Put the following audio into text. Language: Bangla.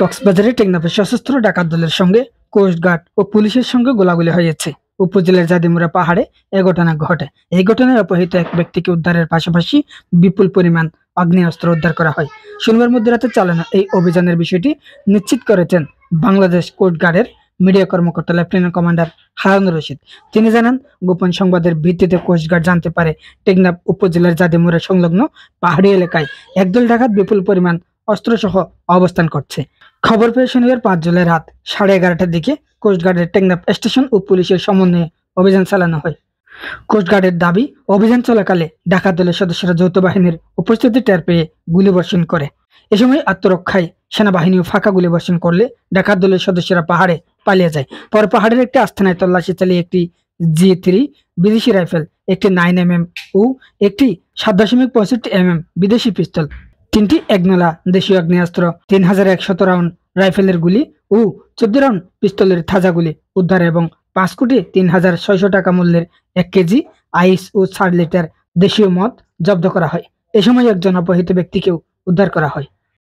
কক্সবাজারে টেকনাফে সশস্ত্র ডাকাত দলের সঙ্গে কোস্টগার্ড ও পুলিশের সঙ্গে গোলাগুলি হয়েছে। উপজেলার জাদিমুরা পাহাড়ে এ ঘটনা ঘটে। এই ঘটনায় অপহৃত এক ব্যক্তিকে উদ্ধারের পাশাপাশি বিপুল পরিমাণ আগ্নেয়াস্ত্র উদ্ধার করা হয়। শনিবার মধ্যরাতে চালানো এই অভিযানের বিষয়টি নিশ্চিত করেছেন বাংলাদেশ কোস্টগার্ডের মিডিয়া কর্মকর্তা লেফটেন্যান্ট কমান্ডার হারুনুর রশিদ। তিনি জানান, গোপন সংবাদের ভিত্তিতে কোস্টগার্ড জানতে পারে টেকনাফ উপজেলার জাদিমুরা সংলগ্ন পাহাড়ি এলাকায় একদল ডাকাত বিপুল পরিমাণ অস্ত্রসহ অবস্থান করছে। খবর পেয়ে শনিবার 5 জুলাই রাত 11:30টার দিকে কোস্টগার্ডের টেকনাফ স্টেশন ও পুলিশের সমন্বয়ে অভিযান চালানো হয়। কোস্টগার্ডের দাবি, অভিযান চলাকালে ডাকাত দলের সদস্যরা যৌথ বাহিনীর উপস্থিতি টের পেয়ে গুলিবর্ষণ করে। এ সময় আত্মরক্ষায় সেনাবাহিনীও ফাঁকা গুলিবর্ষণ করলে ডাকাত দলের সদস্যরা পাহাড়ে পালিয়ে যায়। পরে পাহাড়ের একটি আস্তানায় তল্লাশি চালিয়ে একটি G3 বিদেশি রাইফেল, একটি 9mm ও একটি 7.65mm বিদেশি পিস্তল, 3টি একনলা দেশীয় আগ্নেয়াস্ত্র, 3100 রাউন্ড রাইফেলের গুলি ও 14 রাউন্ড পিস্তলের তাজা গুলি উদ্ধার এবং 5,03,600 টাকা মূল্যের 1 কেজি আইস ও 4 লিটার দেশীয় মদ জব্দ করা হয়। এ সময় একজন অপহৃত ব্যক্তিকেও উদ্ধার করা হয়।